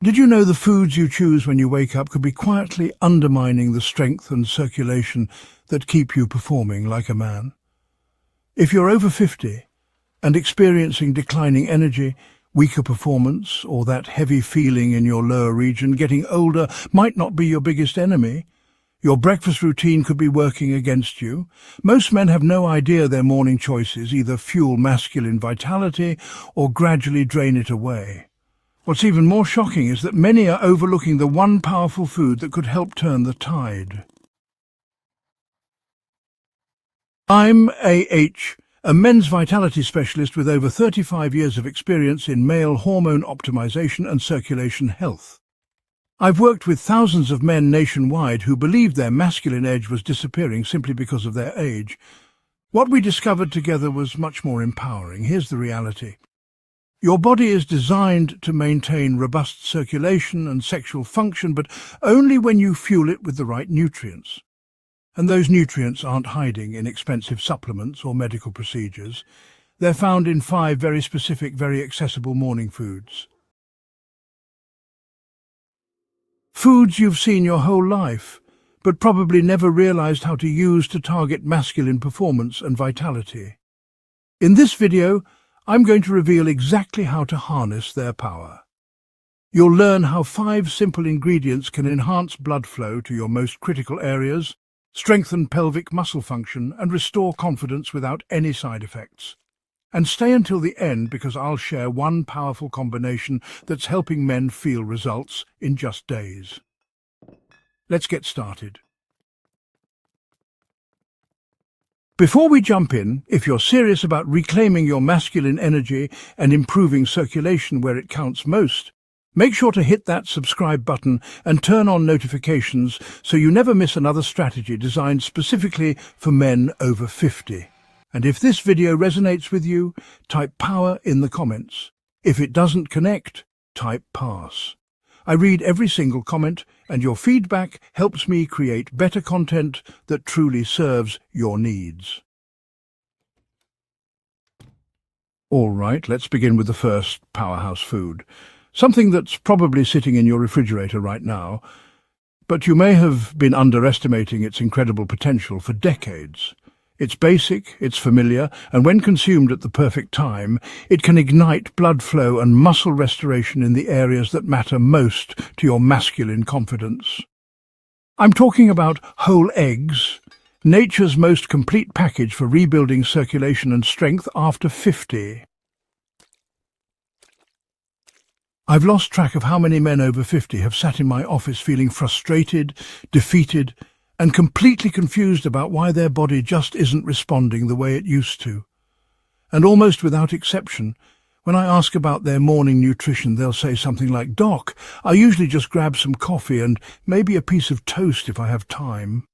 Did you know the foods you choose when you wake up could be quietly undermining the strength and circulation that keep you performing like a man? If you're over 50 and experiencing declining energy, weaker performance, or that heavy feeling in your lower region, getting older might not be your biggest enemy. Your breakfast routine could be working against you. Most men have no idea their morning choices either fuel masculine vitality or gradually drain it away. What's even more shocking is that many are overlooking the one powerful food that could help turn the tide. I'm A.H., a men's vitality specialist with over 35 years of experience in male hormone optimization and circulation health. I've worked with thousands of men nationwide who believed their masculine edge was disappearing simply because of their age. What we discovered together was much more empowering. Here's the reality. Your body is designed to maintain robust circulation and sexual function, but only when you fuel it with the right nutrients. And those nutrients aren't hiding in expensive supplements or medical procedures. They're found in 5 very specific, very accessible morning foods. Foods you've seen your whole life, but probably never realized how to use to target masculine performance and vitality. In this video, I'm going to reveal exactly how to harness their power. You'll learn how 5 simple ingredients can enhance blood flow to your most critical areas, strengthen pelvic muscle function, and restore confidence without any side effects. And stay until the end because I'll share one powerful combination that's helping men feel results in just days. Let's get started. Before we jump in, if you're serious about reclaiming your masculine energy and improving circulation where it counts most, make sure to hit that subscribe button and turn on notifications so you never miss another strategy designed specifically for men over 50. And if this video resonates with you, type power in the comments. If it doesn't connect, type pass. I read every single comment, and your feedback helps me create better content that truly serves your needs. All right, let's begin with the first powerhouse food. Something that's probably sitting in your refrigerator right now, but you may have been underestimating its incredible potential for decades. It's basic, it's familiar, and when consumed at the perfect time, it can ignite blood flow and muscle restoration in the areas that matter most to your masculine confidence. I'm talking about whole eggs, nature's most complete package for rebuilding circulation and strength after 50. I've lost track of how many men over 50 have sat in my office feeling frustrated, defeated, and completely confused about why their body just isn't responding the way it used to. And almost without exception, when I ask about their morning nutrition, they'll say something like, "Doc, I usually just grab some coffee and maybe a piece of toast if I have time."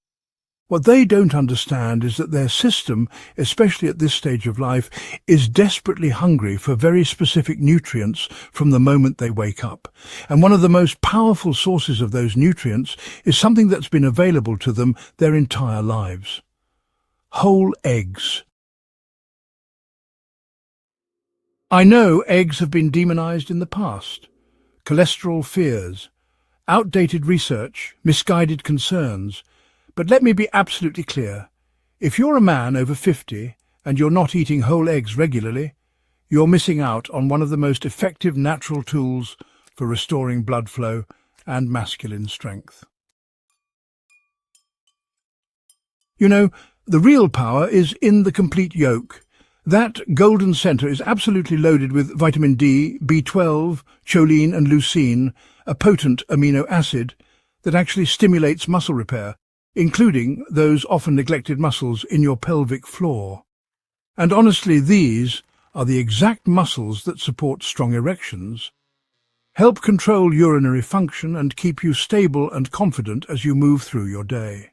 What they don't understand is that their system, especially at this stage of life, is desperately hungry for very specific nutrients from the moment they wake up. And one of the most powerful sources of those nutrients is something that's been available to them their entire lives. Whole eggs. I know eggs have been demonized in the past. Cholesterol fears, outdated research, misguided concerns. But let me be absolutely clear. If you're a man over 50 and you're not eating whole eggs regularly, you're missing out on one of the most effective natural tools for restoring blood flow and masculine strength. You know, the real power is in the complete yolk. That golden center is absolutely loaded with vitamin D, B12, choline and leucine, a potent amino acid that actually stimulates muscle repair, including those often neglected muscles in your pelvic floor. And honestly, these are the exact muscles that support strong erections, help control urinary function, and keep you stable and confident as you move through your day.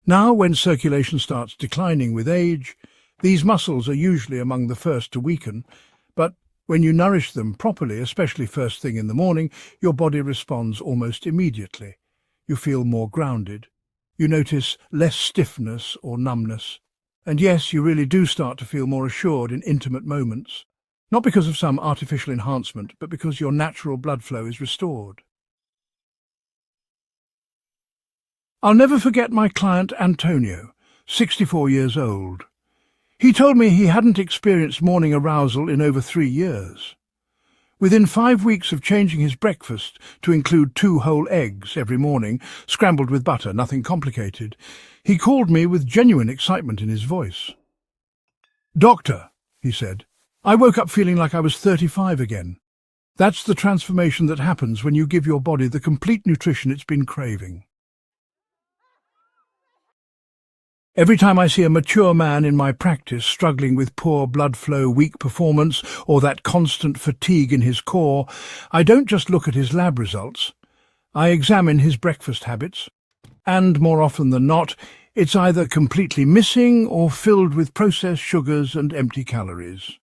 Now, when circulation starts declining with age, these muscles are usually among the first to weaken, but when you nourish them properly, especially first thing in the morning, your body responds almost immediately. You feel more grounded. You notice less stiffness or numbness. And yes, you really do start to feel more assured in intimate moments. not because of some artificial enhancement, but because your natural blood flow is restored. I'll never forget my client Antonio, 64 years old. He told me he hadn't experienced morning arousal in over 3 years. Within 5 weeks of changing his breakfast to include 2 whole eggs every morning, scrambled with butter, nothing complicated, he called me with genuine excitement in his voice. "Doctor," he said, "I woke up feeling like I was 35 again. That's the transformation that happens when you give your body the complete nutrition it's been craving." Every time I see a mature man in my practice struggling with poor blood flow, weak performance, or that constant fatigue in his core, I don't just look at his lab results. I examine his breakfast habits, and more often than not, it's either completely missing or filled with processed sugars and empty calories.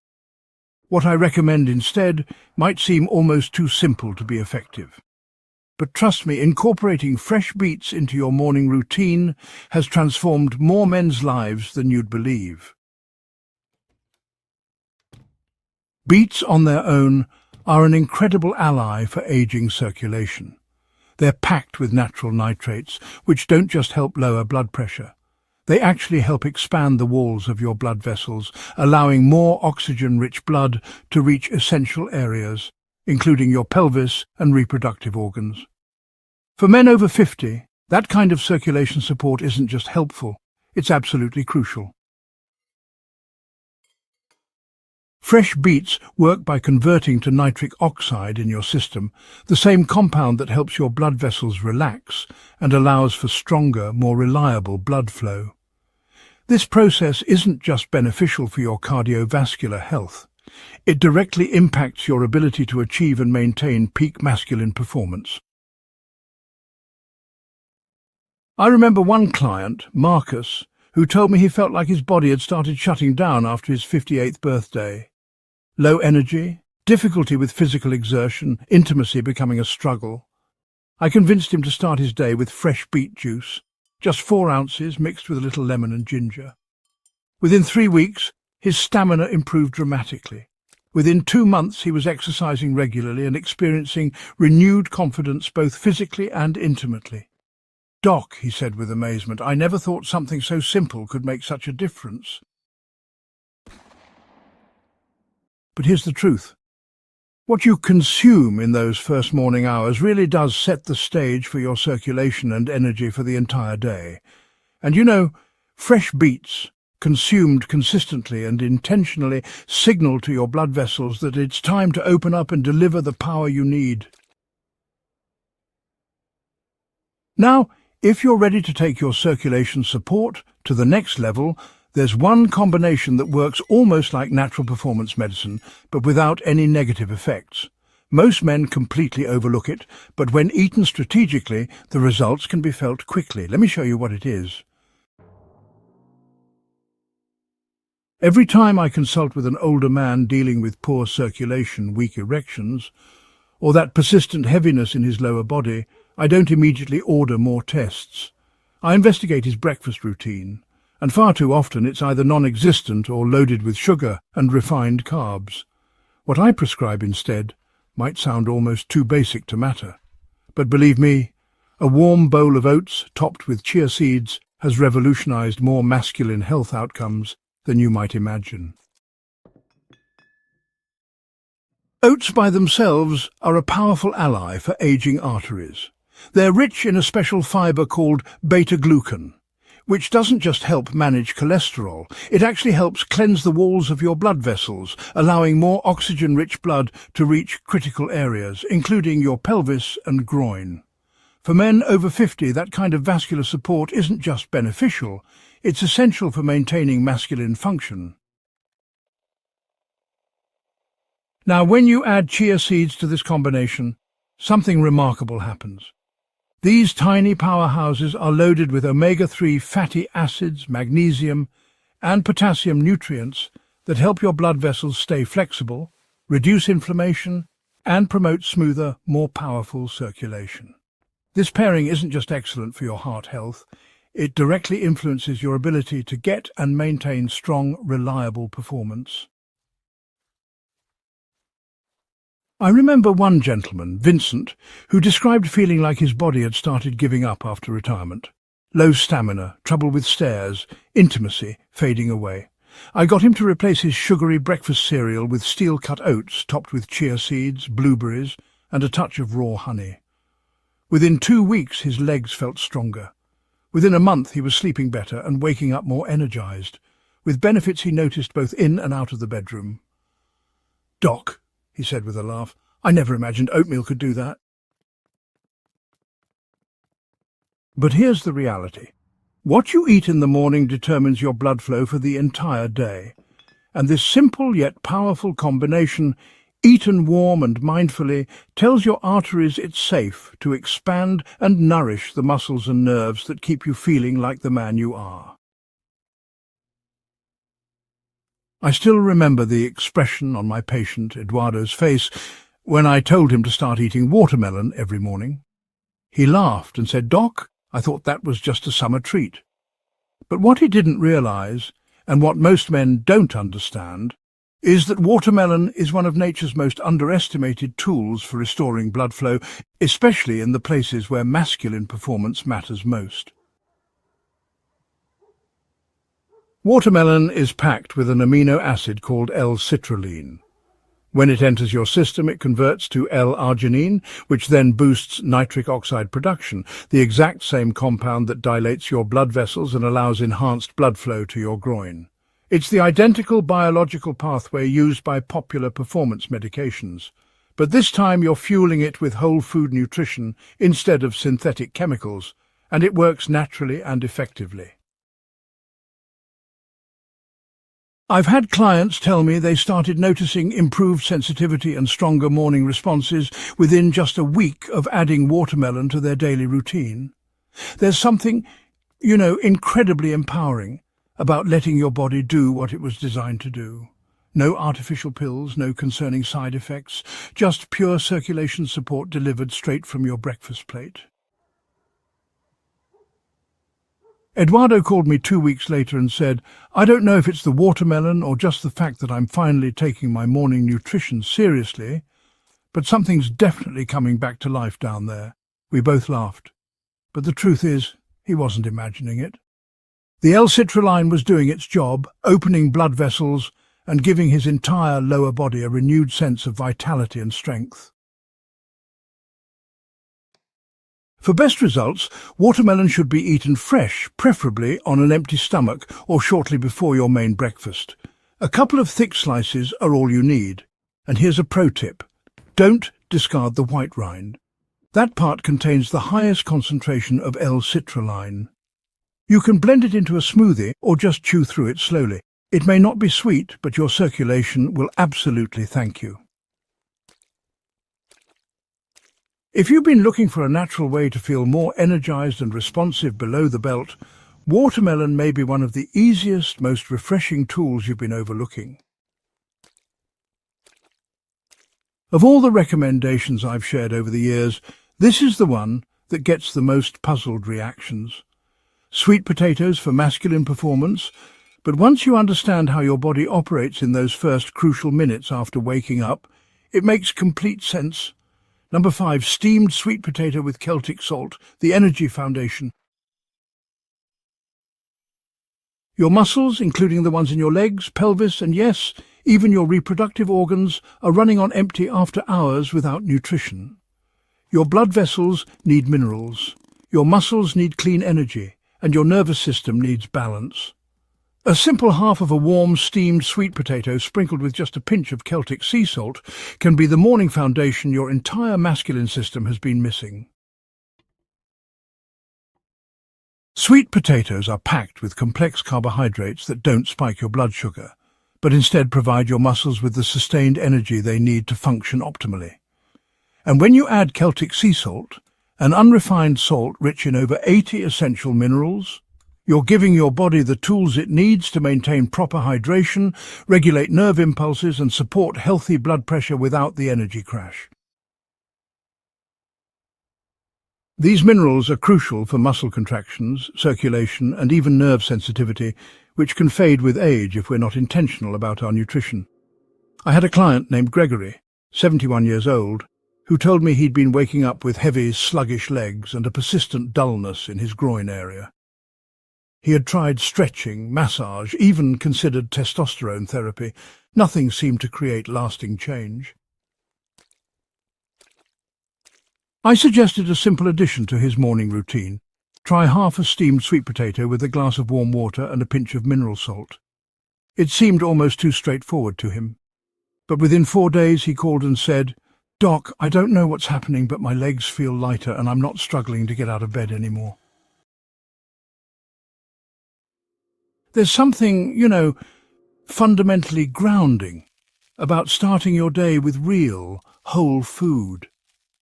What I recommend instead might seem almost too simple to be effective. But trust me, incorporating fresh beets into your morning routine has transformed more men's lives than you'd believe. Beets on their own are an incredible ally for aging circulation. They're packed with natural nitrates, which don't just help lower blood pressure. They actually help expand the walls of your blood vessels, allowing more oxygen-rich blood to reach essential areas, including your pelvis and reproductive organs. For men over 50, that kind of circulation support isn't just helpful, it's absolutely crucial. Fresh beets work by converting to nitric oxide in your system, the same compound that helps your blood vessels relax and allows for stronger, more reliable blood flow. This process isn't just beneficial for your cardiovascular health. It directly impacts your ability to achieve and maintain peak masculine performance. I remember one client, Marcus, who told me he felt like his body had started shutting down after his 58th birthday. Low energy, difficulty with physical exertion, intimacy becoming a struggle. I convinced him to start his day with fresh beet juice, just 4 ounces mixed with a little lemon and ginger. Within 3 weeks, his stamina improved dramatically. Within 2 months, he was exercising regularly and experiencing renewed confidence both physically and intimately. "Doc," he said with amazement, "I never thought something so simple could make such a difference." But here's the truth. What you consume in those first morning hours really does set the stage for your circulation and energy for the entire day. And you know, fresh beets, consumed consistently and intentionally, signal to your blood vessels that it's time to open up and deliver the power you need. Now, if you're ready to take your circulation support to the next level, there's one combination that works almost like natural performance medicine, but without any negative effects. Most men completely overlook it, but when eaten strategically, the results can be felt quickly. Let me show you what it is. Every time I consult with an older man dealing with poor circulation, weak erections, or that persistent heaviness in his lower body, I don't immediately order more tests. I investigate his breakfast routine, and far too often it's either non-existent or loaded with sugar and refined carbs. What I prescribe instead might sound almost too basic to matter. But believe me, a warm bowl of oats topped with chia seeds has revolutionized more masculine health outcomes than you might imagine. Oats by themselves are a powerful ally for aging arteries. They're rich in a special fibre called beta-glucan, which doesn't just help manage cholesterol, it actually helps cleanse the walls of your blood vessels, allowing more oxygen-rich blood to reach critical areas, including your pelvis and groin. For men over 50, that kind of vascular support isn't just beneficial, it's essential for maintaining masculine function. Now, when you add chia seeds to this combination, something remarkable happens. These tiny powerhouses are loaded with omega-3 fatty acids, magnesium, and potassium nutrients that help your blood vessels stay flexible, reduce inflammation, and promote smoother, more powerful circulation. This pairing isn't just excellent for your heart health, it directly influences your ability to get and maintain strong, reliable performance. I remember one gentleman, Vincent, who described feeling like his body had started giving up after retirement. Low stamina, trouble with stairs, intimacy fading away. I got him to replace his sugary breakfast cereal with steel-cut oats topped with chia seeds, blueberries, and a touch of raw honey. Within 2 weeks his legs felt stronger. Within a month he was sleeping better and waking up more energized, with benefits he noticed both in and out of the bedroom. "Doc," he said with a laugh, "I never imagined oatmeal could do that." But here's the reality. What you eat in the morning determines your blood flow for the entire day. And this simple yet powerful combination, eaten warm and mindfully, tells your arteries it's safe to expand and nourish the muscles and nerves that keep you feeling like the man you are. I still remember the expression on my patient Eduardo's face when I told him to start eating watermelon every morning. He laughed and said, "Doc, I thought that was just a summer treat." But what he didn't realize, and what most men don't understand, is that watermelon is one of nature's most underestimated tools for restoring blood flow, especially in the places where masculine performance matters most. Watermelon is packed with an amino acid called L-citrulline. When it enters your system, it converts to L-arginine, which then boosts nitric oxide production, the exact same compound that dilates your blood vessels and allows enhanced blood flow to your groin. It's the identical biological pathway used by popular performance medications, but this time you're fueling it with whole food nutrition instead of synthetic chemicals, and it works naturally and effectively. I've had clients tell me they started noticing improved sensitivity and stronger morning responses within just a week of adding watermelon to their daily routine. There's something, incredibly empowering about letting your body do what it was designed to do. No artificial pills, no concerning side effects, just pure circulation support delivered straight from your breakfast plate. Eduardo called me 2 weeks later and said, "I don't know if it's the watermelon or just the fact that I'm finally taking my morning nutrition seriously, but something's definitely coming back to life down there." We both laughed. But the truth is, he wasn't imagining it. The L-citrulline was doing its job, opening blood vessels and giving his entire lower body a renewed sense of vitality and strength. For best results, watermelon should be eaten fresh, preferably on an empty stomach or shortly before your main breakfast. A couple of thick slices are all you need. And here's a pro tip. Don't discard the white rind. That part contains the highest concentration of L-citrulline. You can blend it into a smoothie or just chew through it slowly. It may not be sweet, but your circulation will absolutely thank you. If you've been looking for a natural way to feel more energized and responsive below the belt, watermelon may be one of the easiest, most refreshing tools you've been overlooking. Of all the recommendations I've shared over the years, this is the one that gets the most puzzled reactions. Sweet potatoes for masculine performance, but once you understand how your body operates in those first crucial minutes after waking up, it makes complete sense. Number 5, steamed sweet potato with Celtic salt, the energy foundation. Your muscles, including the ones in your legs, pelvis, and yes, even your reproductive organs, are running on empty after hours without nutrition. Your blood vessels need minerals, your muscles need clean energy, and your nervous system needs balance. A simple half of a warm, steamed sweet potato sprinkled with just a pinch of Celtic sea salt can be the morning foundation your entire masculine system has been missing. Sweet potatoes are packed with complex carbohydrates that don't spike your blood sugar, but instead provide your muscles with the sustained energy they need to function optimally. And when you add Celtic sea salt, an unrefined salt rich in over 80 essential minerals, you're giving your body the tools it needs to maintain proper hydration, regulate nerve impulses, and support healthy blood pressure without the energy crash. These minerals are crucial for muscle contractions, circulation, and even nerve sensitivity, which can fade with age if we're not intentional about our nutrition. I had a client named Gregory. 71 years old, who told me he'd been waking up with heavy, sluggish legs and a persistent dullness in his groin area. He had tried stretching, massage, even considered testosterone therapy. Nothing seemed to create lasting change. I suggested a simple addition to his morning routine. Try half a steamed sweet potato with a glass of warm water and a pinch of mineral salt. It seemed almost too straightforward to him. But within 4 days he called and said, "Doc, I don't know what's happening, but my legs feel lighter and I'm not struggling to get out of bed anymore." There's something, fundamentally grounding about starting your day with real, whole food.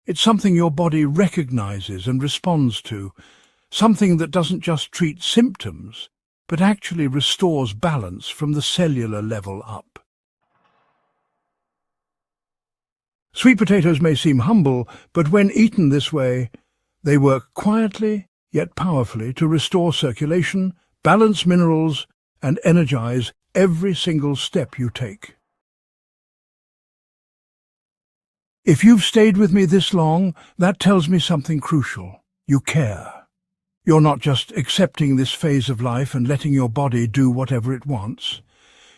It's something your body recognizes and responds to, something that doesn't just treat symptoms, but actually restores balance from the cellular level up. Sweet potatoes may seem humble, but when eaten this way, they work quietly yet powerfully to restore circulation, balance minerals, and energize every single step you take. If you've stayed with me this long, that tells me something crucial. You care. You're not just accepting this phase of life and letting your body do whatever it wants.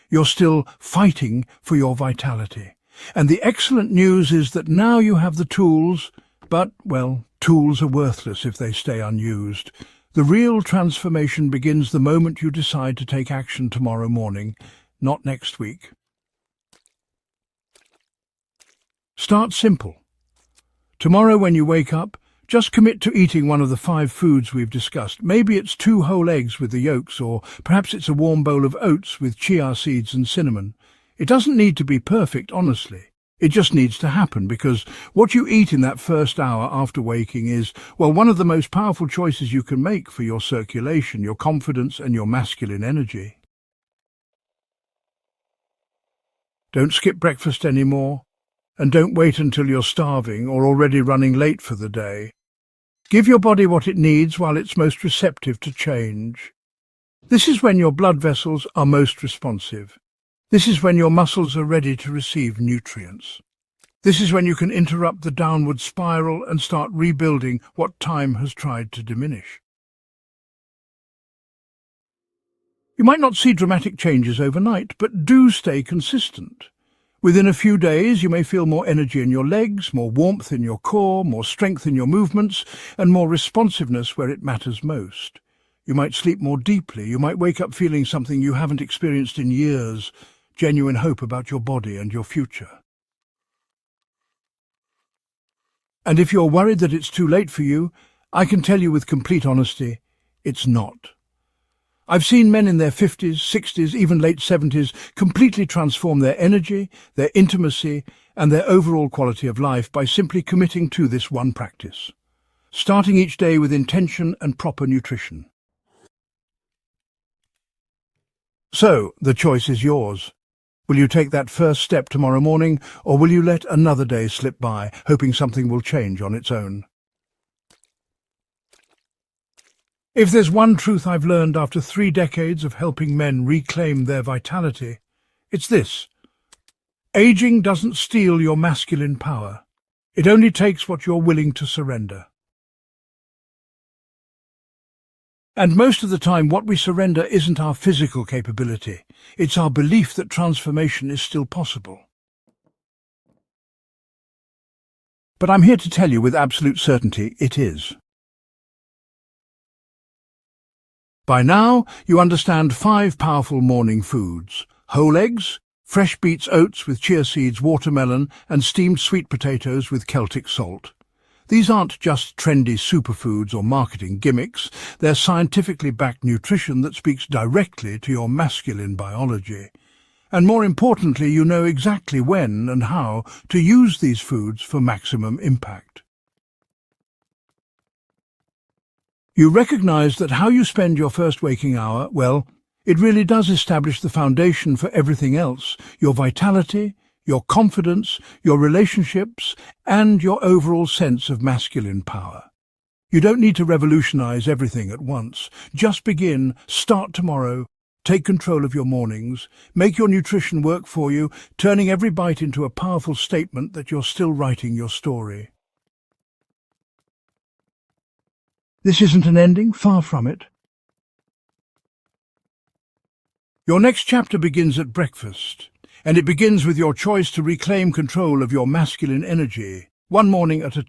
You're still fighting for your vitality. And the excellent news is that now you have the tools, but, well, tools are worthless if they stay unused. The real transformation begins the moment you decide to take action tomorrow morning, not next week. Start simple. Tomorrow when you wake up, just commit to eating one of the 5 foods we've discussed. Maybe it's 2 whole eggs with the yolks, or perhaps it's a warm bowl of oats with chia seeds and cinnamon. It doesn't need to be perfect, honestly. It just needs to happen, because what you eat in that first hour after waking is, well, one of the most powerful choices you can make for your circulation, your confidence, and your masculine energy. Don't skip breakfast anymore. And don't wait until you're starving or already running late for the day. Give your body what it needs while it's most receptive to change. This is when your blood vessels are most responsive. This is when your muscles are ready to receive nutrients. This is when you can interrupt the downward spiral and start rebuilding what time has tried to diminish. You might not see dramatic changes overnight, but do stay consistent. Within a few days, you may feel more energy in your legs, more warmth in your core, more strength in your movements, and more responsiveness where it matters most. You might sleep more deeply. You might wake up feeling something you haven't experienced in years, genuine hope about your body and your future. And if you're worried that it's too late for you, I can tell you with complete honesty, it's not. I've seen men in their 50s, 60s, even late 70s completely transform their energy, their intimacy, and their overall quality of life by simply committing to this one practice, starting each day with intention and proper nutrition. So, the choice is yours. Will you take that first step tomorrow morning, or will you let another day slip by, hoping something will change on its own? If there's one truth I've learned after 3 decades of helping men reclaim their vitality, it's this. Aging doesn't steal your masculine power. It only takes what you're willing to surrender. And most of the time, what we surrender isn't our physical capability. It's our belief that transformation is still possible. But I'm here to tell you with absolute certainty, it is. By now, you understand 5 powerful morning foods: whole eggs, fresh beets oats with chia seeds, watermelon, and steamed sweet potatoes with Celtic salt. These aren't just trendy superfoods or marketing gimmicks. They're scientifically backed nutrition that speaks directly to your masculine biology. And more importantly, you know exactly when and how to use these foods for maximum impact. You recognize that how you spend your first waking hour, well, it really does establish the foundation for everything else: your vitality, your confidence, your relationships, and your overall sense of masculine power. You don't need to revolutionize everything at once. Just begin, start tomorrow, Take control of your mornings. Make your nutrition work for you, turning every bite into a powerful statement that you're still writing your story. This isn't an ending, far from it. Your next chapter begins at breakfast, and it begins with your choice to reclaim control of your masculine energy, one morning at a